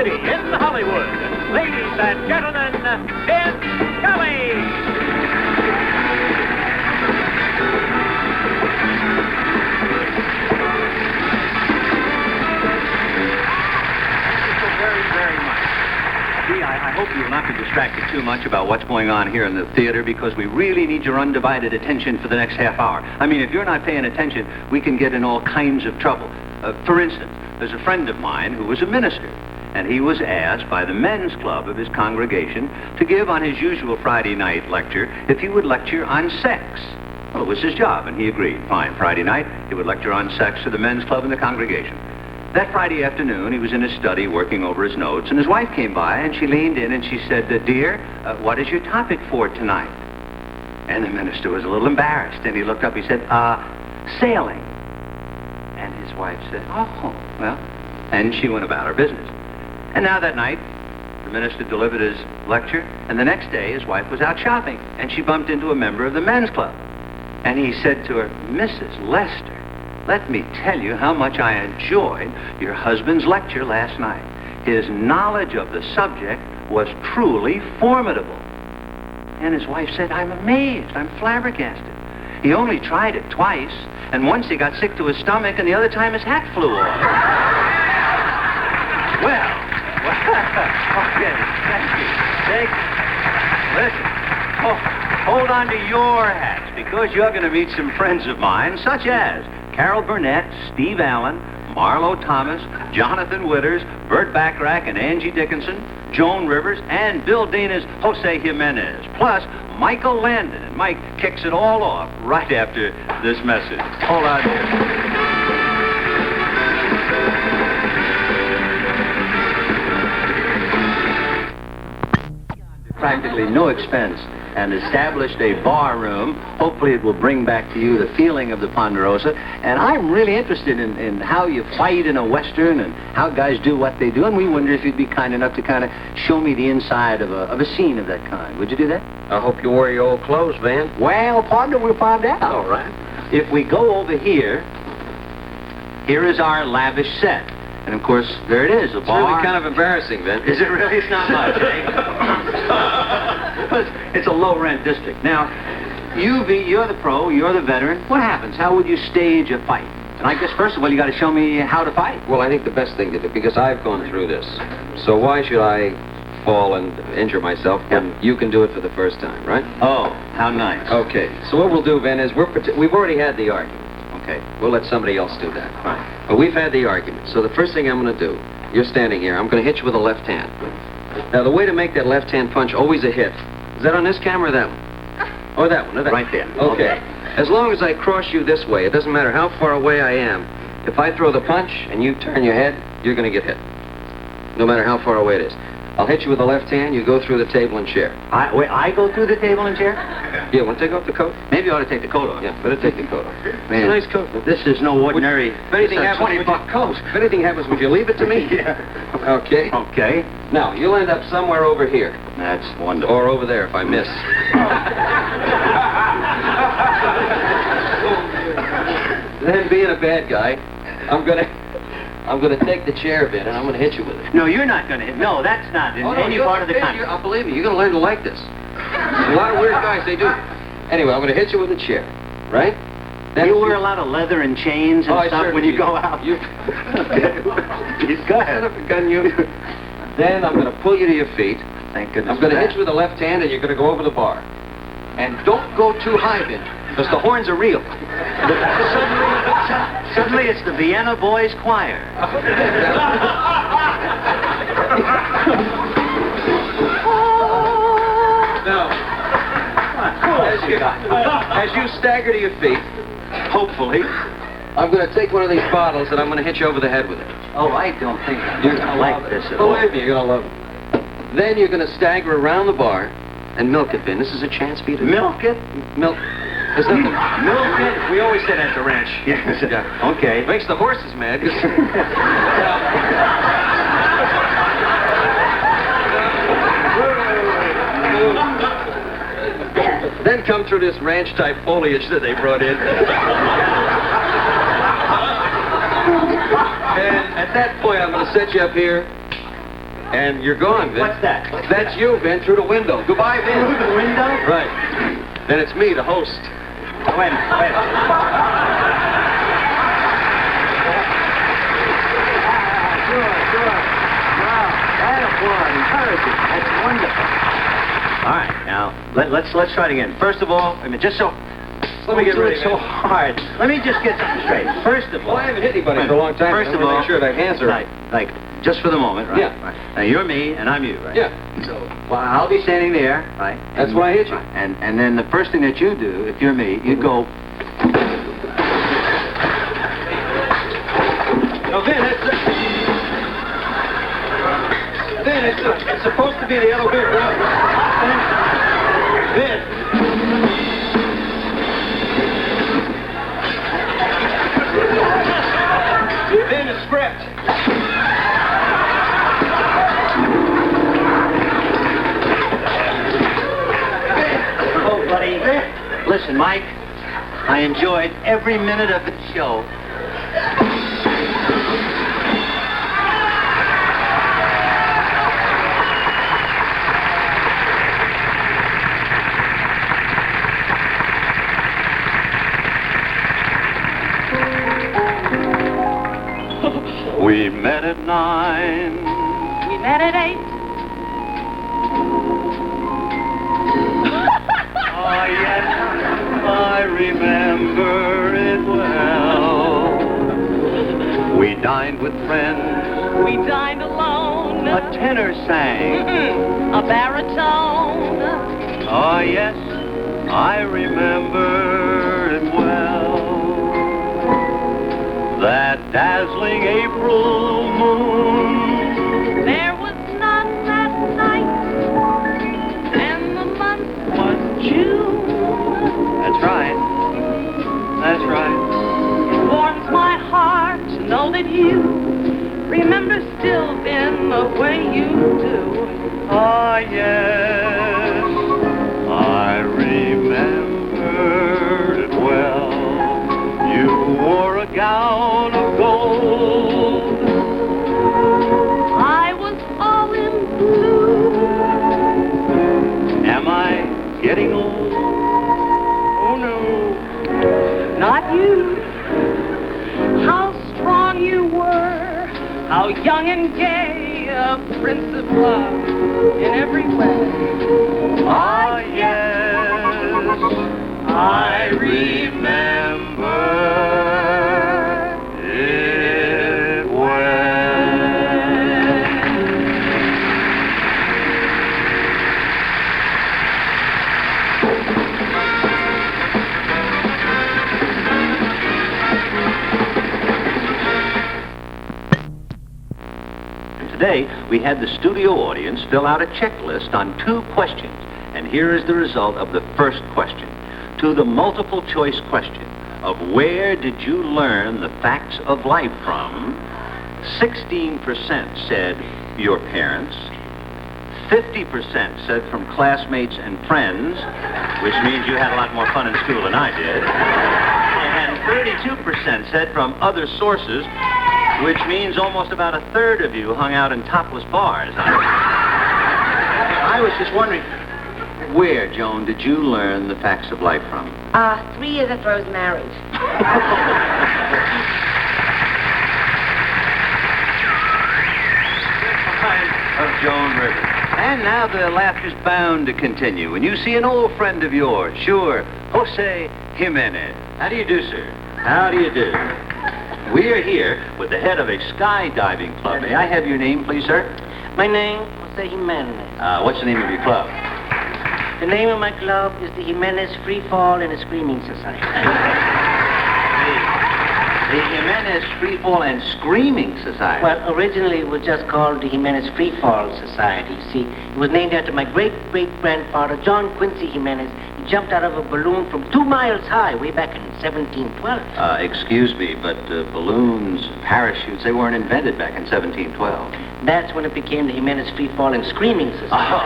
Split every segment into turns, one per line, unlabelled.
City in Hollywood. Ladies and gentlemen, Vin Scully.
I hope you will not be distracted too much about what's going on here in the theater, because we really need your undivided attention for the next half hour. I mean, if you're not paying attention, we can get in all kinds of trouble. For instance, there's a friend of mine who was a minister, and he was asked by the men's club of his congregation to give on his usual Friday night lecture if he would lecture on sex. Well, it was his job, and he agreed. Fine, Friday night, he would lecture on sex to the men's club in the congregation. That Friday afternoon, he was in his study working over his notes, and his wife came by, and she leaned in, and she said, Dear, what is your topic for tonight? And the minister was a little embarrassed, and he looked up, he said, sailing. And his wife said, oh, well, and she went about her business. And now that night, the minister delivered his lecture, and the next day, his wife was out shopping, and she bumped into a member of the men's club. And he said to her, Mrs. Lester, let me tell you how much I enjoyed your husband's lecture last night. His knowledge of the subject was truly formidable. And his wife said, I'm amazed, I'm flabbergasted. He only tried it twice, and once he got sick to his stomach, and the other time his hat flew off. Well, okay, thank you. Listen, hold on to your hats, because you're going to meet some friends of mine, such as Carol Burnett, Steve Allen, Marlo Thomas, Jonathan Witters, Burt Bacharach and Angie Dickinson, Joan Rivers, and Bill Dana's Jose Jimenez, plus Michael Landon. And Mike kicks it all off right after this message. Hold on here. Practically no expense, and established a bar room. Hopefully it will bring back to you the feeling of the Ponderosa. And I'm really interested in how you fight in a Western and how guys do what they do. And we wonder if you'd be kind enough to kind of show me the inside of a scene of that kind. Would you do that?
I hope you wear your old clothes, Van.
Well, partner, we'll find out.
All right.
If we go over here, here is our lavish set. And, of course, there it is, a bar.
It's really kind of embarrassing, Vin.
Is it really? It's not much, eh? It's a low-rent district. Now, you're the pro, you're the veteran. What happens? How would you stage a fight? And I guess, first of all, you got to show me how to fight.
Well, I think the best thing to do, because I've gone through this. So why should I fall and injure myself when you can do it for the first time, right?
Oh, how nice.
Okay. So what we'll do, Vin, is we've already had the argument. Okay. We'll let somebody else do that.
Right.
But we've had the argument. So the first thing I'm going to do, you're standing here, I'm going to hit you with a left hand. Now, the way to make that left hand punch always a hit. Is that on this camera or that one? Or that one? Or that
right there.
Okay. As long as I cross you this way, it doesn't matter how far away I am. If I throw the punch and you turn your head, you're going to get hit. No matter how far away it is. I'll hit you with the left hand, you go through the table and chair.
I go through the table and chair?
Yeah, want to take off the coat?
Maybe you ought to take the coat off.
Yeah, better take the coat off.
Man,
it's a nice coat.
This is no ordinary...
If anything happens,
$20 coat.
If anything happens, would you leave it to me?
Yeah.
Okay.
Okay.
Now, you'll end up somewhere over here.
That's wonderful.
Or over there if I miss. Then, being a bad guy, I'm gonna take the chair, Vin, and I'm gonna hit you with it.
No, you're not gonna hit. No, that's not in any part of the country.
I'll believe me. You're gonna learn to like this. A lot of weird guys, they do. Anyway, I'm gonna hit you with a chair, right?
Then you wear a lot of leather and chains and stuff when you go out.
You
go ahead.
Gun you. Then I'm gonna pull you to your feet.
Thank goodness.
I'm gonna hit you with the left hand, and you're gonna go over the bar. And don't go too high, Vin, because the horns are real.
Suddenly it's the Vienna Boys Choir.
Now, as you stagger to your feet,
hopefully,
I'm going to take one of these bottles and I'm going to hit you over the head with it.
Oh, I don't think you're going to like this at all.
Believe me, you're going to love it. Then you're going to stagger around the bar and milk it, Vin. This is a chance for you to...
Milk it?
Milk. There's nothing.
Milk it? We always say that at the ranch. Yes. Yeah. Okay.
Makes the horses mad. Then come through this ranch-type foliage that they brought in. And at that point, I'm going to set you up here, And you're gone, Vin.
What's that?
That's you, Vin, through the window. Goodbye, Vin.
Through the window?
Right. Then it's me, the host.
Wait a minute. Sure. Wow, that applause, encouraging. That's wonderful. All right, now, let's try it again. First of all, I mean, just so...
Let me get ready,
so hard. Let me just get something straight. First of all...
Well, I haven't hit anybody for a long time.
First of all...
Make sure that hands are
right. Like, just for the moment, right?
Yeah.
Right. Now, you're me, and I'm you, right?
Yeah.
So, well, I'll be standing there, right?
That's when I hit you.
And then the first thing that you do, if you're me, you go...
No, Vin, it's supposed to be the other way around. Vin. Vin, it's script.
Oh, buddy. Listen, Mike, I enjoyed every minute of the show. We met at 9.
We met at 8.
Ah, yes, I remember it well. We dined with friends.
We dined alone.
A tenor sang.
A baritone.
Ah, yes, I remember it well. That dazzling April moon.
There was none that night, and the month was June.
That's right. That's right.
It warms my heart to know that you remember still, Vin, the way you do.
Ah, yes, I remember it well. You wore a gown of gold.
I was all in blue.
Am I getting old? Oh, no.
Not you. How strong you were. How young and gay, a prince of love in every way.
Ah, yes, I remember it well. Today, we had the studio audience fill out a checklist on 2 questions. And here is the result of the first question. To the multiple choice question of where did you learn the facts of life from, 16% said your parents, 50% said from classmates and friends, which means you had a lot more fun in school than I did, and 32% said from other sources, which means almost about a third of you hung out in topless bars. I was just wondering, where, Joan, did you learn the facts of life from?
3 years after I was married.
Of Joan Rivers. And now the laughter's bound to continue when you see an old friend of yours, sure, Jose Jimenez. How do you do, sir? How do you do? We are here with the head of a skydiving club. May I have your name, please, sir?
My name is Jose Jimenez.
What's the name of your club?
The name of my club is the Jimenez Free Fall and Screaming Society.
The Jimenez Free Fall and Screaming Society.
Well, originally it was just called the Jimenez Free Fall Society. You see, it was named after my great-great-grandfather, John Quincy Jimenez. He jumped out of a balloon from 2 miles high way back in 1712.
Excuse me, but balloons, parachutes, they weren't invented back in 1712.
That's when it became the Jimenez Free Fall and Screaming Society.
Oh,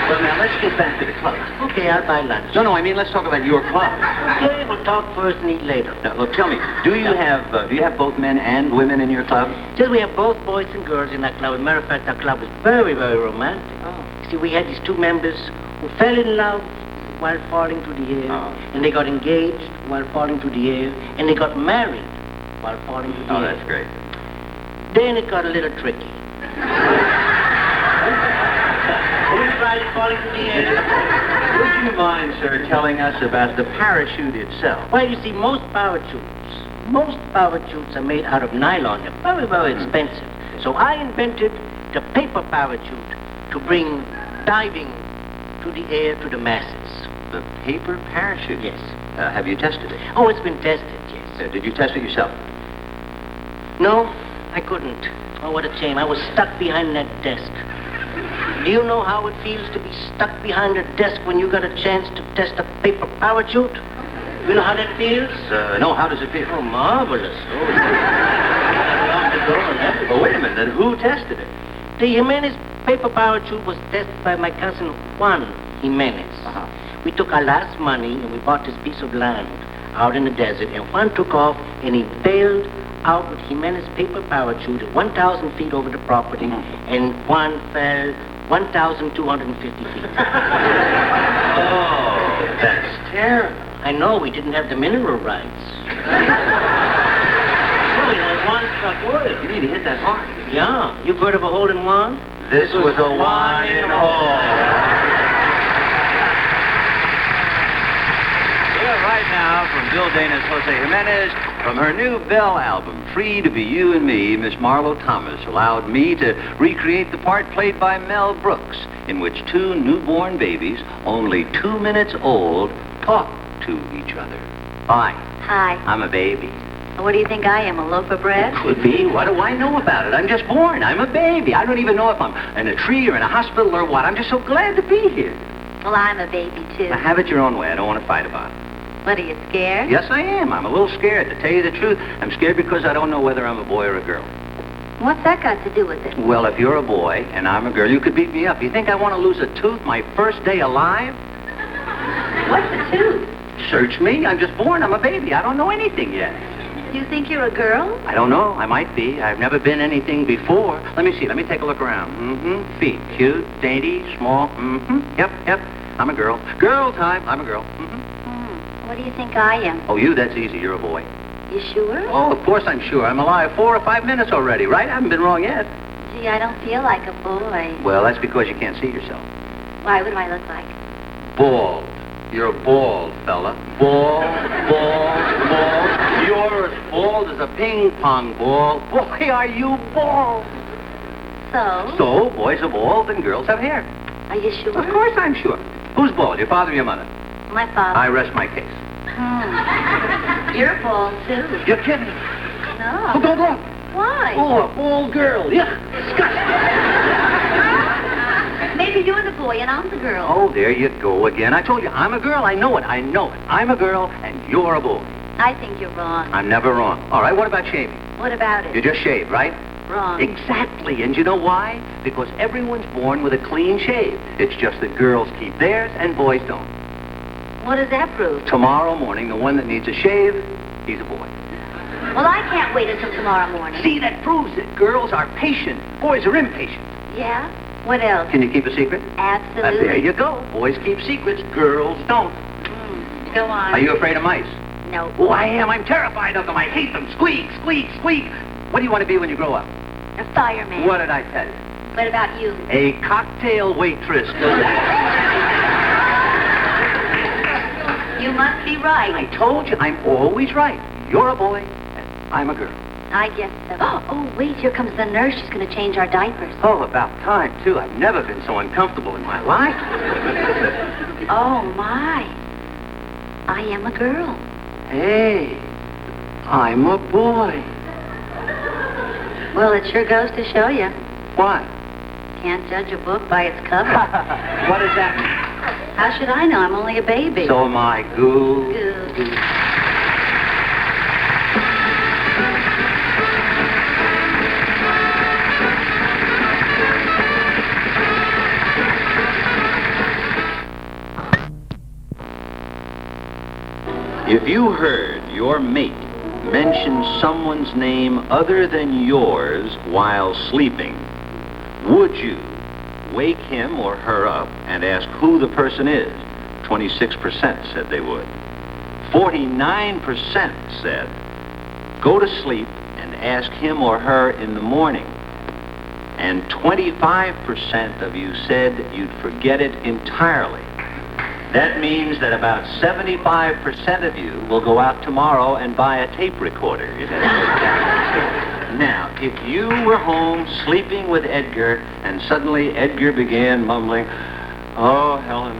well, now, let's get back to the club.
Okay, I'll buy lunch.
No, I mean, let's talk about your club.
Okay, we'll talk first and eat later.
Now, look, tell me, do you have both men and women in your club?
Just we have both boys and girls in that club. As a matter of fact, our club was very, very romantic.
Oh.
See, we had these two members who fell in love while falling through the air, and they got engaged while falling through the air, and they got married while falling through the air.
Oh, that's great.
Then it got a little tricky. Who tried falling through the air?
Would you mind, sir, telling us about the parachute itself?
Well, you see, most parachutes are made out of nylon. They're very, very expensive. So I invented the paper parachute to bring diving to the air to the masses.
The paper parachute?
Yes.
Have you tested it?
Oh, it's been tested, yes.
Did you test it yourself?
No, I couldn't. Oh, what a shame. I was stuck behind that desk. Do you know how it feels to be stuck behind a desk when you got a chance to test a paper parachute? You know how that feels?
No, how does it feel?
Oh, marvelous.
Oh, wait a minute. Then who tested it?
The Jimenez paper parachute was tested by my cousin Juan Jimenez. We took our last money and we bought this piece of land out in the desert, and Juan took off and he bailed out with Jimenez paper parachute at 1,000 feet over the property, and Juan fell 1,250 feet.
Oh, that's terrible.
I know, we didn't have the mineral rights. One struck wood.
You need to hit that hard.
Yeah. You've heard of a hole-in-one?
This was a one-in-all. Here right now from Bill Dana's Jose Jimenez, from her new Belle album, Free to Be You and Me, Miss Marlo Thomas allowed me to recreate the part played by Mel Brooks, in which two newborn babies, only 2 minutes old, talk to each other. Hi.
Hi.
I'm a baby.
What do you think I am, a loaf of bread?
Could be. What do I know about it? I'm just born. I'm a baby. I don't even know if I'm in a tree or in a hospital or what. I'm just so glad to be here.
Well, I'm a baby, too.
Now, have it your own way. I don't want to fight about it.
What, are you scared?
Yes, I am. I'm a little scared. To tell you the truth, I'm scared because I don't know whether I'm a boy or a girl.
What's that got to do with it?
Well, if you're a boy and I'm a girl, you could beat me up. You think I want to lose a tooth my first day alive?
What's the tooth?
Search me. I'm just born. I'm a baby. I don't know anything yet.
You think you're a girl?
I don't know. I might be. I've never been anything before. Let me see. Let me take a look around. Mm-hmm. Feet. Cute, dainty, small. Mm-hmm. Yep. I'm a girl. Girl time. I'm a girl. Mm-hmm.
What do you think I am?
Oh, you, that's easy. You're a boy.
You sure?
Oh, of course I'm sure. I'm alive 4 or 5 minutes already, right? I haven't been wrong yet.
Gee, I don't feel like a boy.
Well, that's because you can't see yourself.
Why, what do I look like?
Bald. You're bald, fella. Bald. You're as bald as a ping pong ball. Boy, are you bald.
So?
So, boys are bald and girls have hair.
Are you sure?
Of course I'm sure. Who's bald, your father or your mother?
My father.
I rest my case.
You're bald, too.
You're kidding.
No.
Oh, don't look.
Why?
Oh, a bald girl. Yeah.
Maybe you're the boy and I'm the girl.
Oh, there you go again. I told you, I'm a girl. I know it. I'm a girl and you're a boy.
I think you're wrong.
I'm never wrong. All right, what about shaving?
What about it?
You just shave, right?
Wrong.
Exactly. And you know why? Because everyone's born with a clean shave. It's just that girls keep theirs and boys don't.
What does that prove?
Tomorrow morning, the one that needs a shave, he's a boy.
Well, I can't wait until tomorrow morning.
See, that proves it. Girls are patient. Boys are impatient.
Yeah? What else?
Can you keep a secret?
Absolutely.
There you go. Boys keep secrets. Girls don't.
Go on.
Are you afraid of mice?
No.
Oh, I am. I'm terrified of them. I hate them. Squeak, squeak, squeak. What do you want to be when you grow up?
A fireman.
What did I tell you?
What about you?
A cocktail waitress.
You must be right.
I told you, I'm always right. You're a boy, and I'm a girl.
I guess so. Oh, wait, here comes the nurse. She's going to change our diapers.
Oh, about time, too. I've never been so uncomfortable in my life.
Oh, my. I am a girl.
Hey, I'm a boy.
Well, it sure goes to show you.
What?
Can't judge a book by its cover.
What does that mean?
How should I know? I'm only a baby.
So am I. Goo.
Goo.
If you heard your mate mention someone's name other than yours while sleeping, would you wake him or her up and ask who the person is? 26% said they would. 49% said go to sleep and ask him or her in the morning. And 25% of you said you'd forget it entirely. That means that about 75% of you will go out tomorrow and buy a tape recorder. Now, if you were home sleeping with Edgar and suddenly Edgar began mumbling, "Oh, Helen,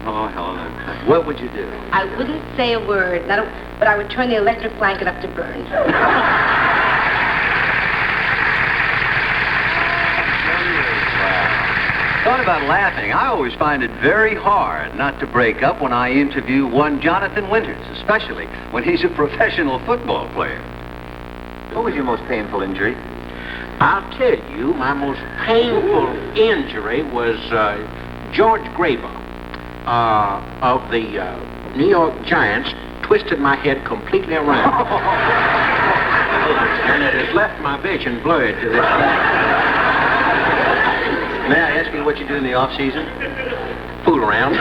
oh, Helen," what would you do?
I wouldn't say a word, but I would turn the electric blanket up to burn.
Thought about laughing. I always find it very hard not to break up when I interview one Jonathan Winters, especially when he's a professional football player. What was your most painful injury?
I'll tell you, my most painful injury was George Graber of the New York Giants twisted my head completely around. And it has left my vision blurred to this day.
May I ask you what you do in the off-season?
Fool around.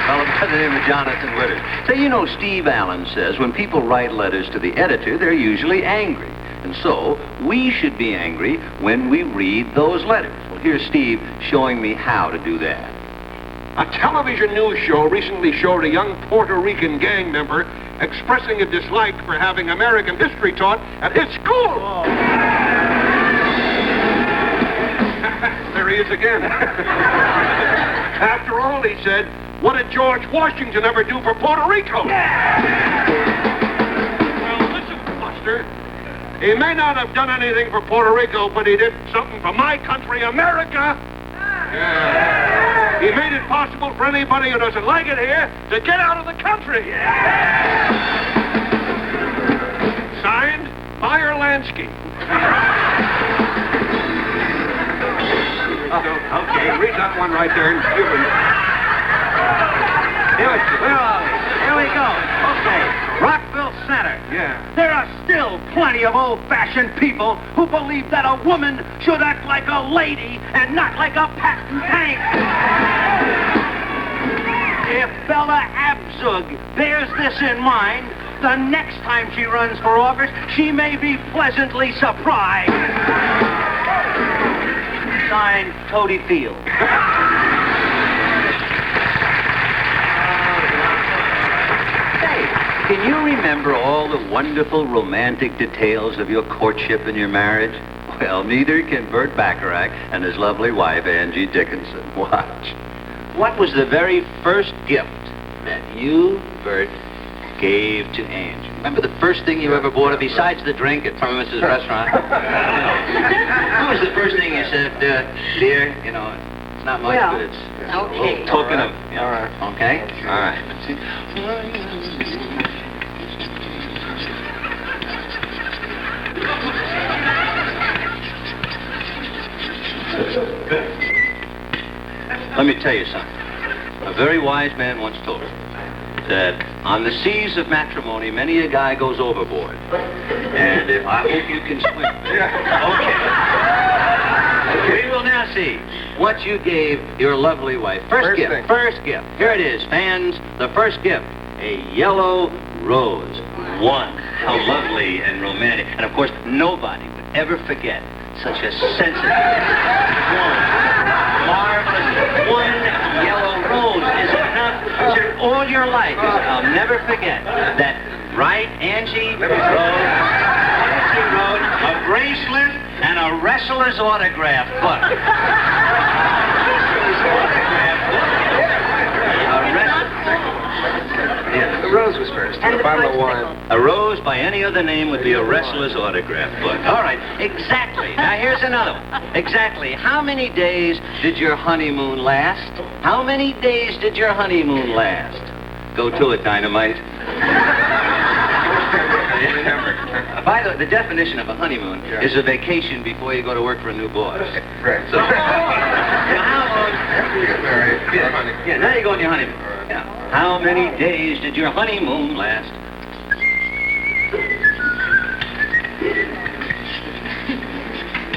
Well, by the name of Jonathan Winters. Say, you know, Steve Allen says when people write letters to the editor, they're usually angry. And so, we should be angry when we read those letters. Well, here's Steve showing me how to do that.
A television news show recently showed a young Puerto Rican gang member expressing a dislike for having American history taught at his school. Oh. There he is again. After all, he said, what did George Washington ever do for Puerto Rico? Well, listen, Buster. He may not have done anything for Puerto Rico, but he did something for my country, America. Yeah. He made it possible for anybody who doesn't like it here to get out of the country. Yeah. Signed, Meyer Lansky. Okay, read that one right there in Cuban.
Where are we? Here we go. Okay, Rockville Center.
Yeah.
There are still plenty of old-fashioned people who believe that a woman should act like a lady and not like a patent tank. If Bella Abzug bears this in mind, the next time she runs for office, she may be pleasantly surprised. Signed, Toady Field.
Can you remember all the wonderful romantic details of your courtship and your marriage? Well, neither can Burt Bacharach and his lovely wife, Angie Dickinson. Watch. What was the very first gift that you, Burt, gave to Angie? Remember the first thing you ever bought her besides the drink at Thomas's restaurant? What was the first thing you said, dear, you know, it's not much, but it's a little token of, you know, all right. Okay? All right. Let me tell you something. A very wise man once told me that on the seas of matrimony, many a guy goes overboard. And if I hope you can swim. Okay. We will now see what you gave your lovely wife. First gift. Here it is, fans. The first gift. A yellow rose. One. How lovely and romantic. And of course, nobody would ever forget such a sensitive, marvelous, one yellow rose is enough to all your life. I'll never forget that, right, Angie wrote a bracelet and a wrestler's autograph book.
The rose was first. And the bottle of wine.
A rose by any other name would be a wrestler's autograph book. All right, exactly. Now here's another one. Exactly. How many days did your honeymoon last? How many days did your honeymoon last? Go to it, Dynamite. By the way, the definition of a honeymoon is a vacation before you go to work for a new boss.
Right.
So, how long? Yeah, now you go on your honeymoon. Now, how many days did your honeymoon last?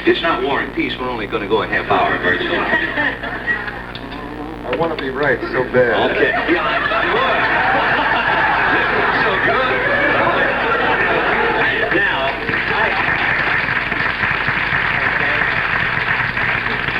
It's not War and Peace. We're only going to go a half hour, virtually.
I want to be right so bad.
Okay. Yeah, I'm sure. So good.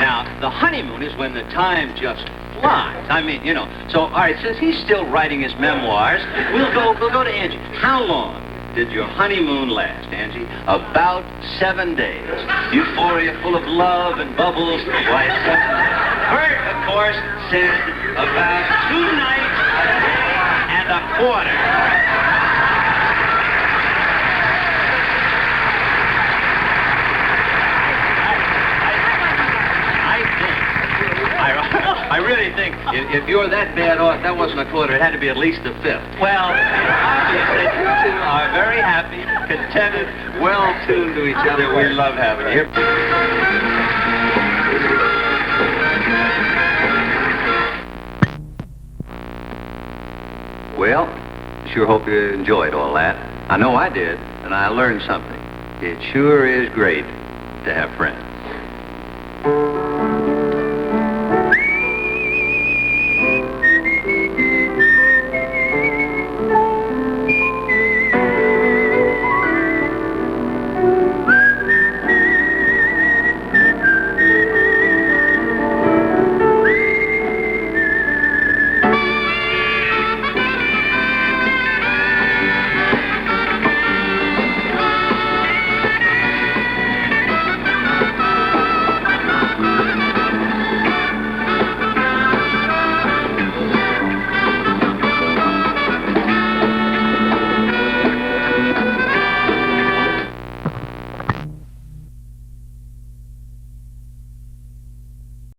Now, the honeymoon is when the time just flies. I mean, you know. So, all right, since he's still writing his memoirs, we'll go to Angie. How long did your honeymoon last, Angie? About 7 days. Euphoria full of love and bubbles. Why, 7 days. Bert, of course, said about 2 nights and a quarter. I really think if you're that bad off, that wasn't a quarter. It had to be at least a fifth. Well, obviously, you two are very happy, contented, well-tuned to each other. We love having you. Well, sure hope you enjoyed all that. I know I did, and I learned something. It sure is great to have friends.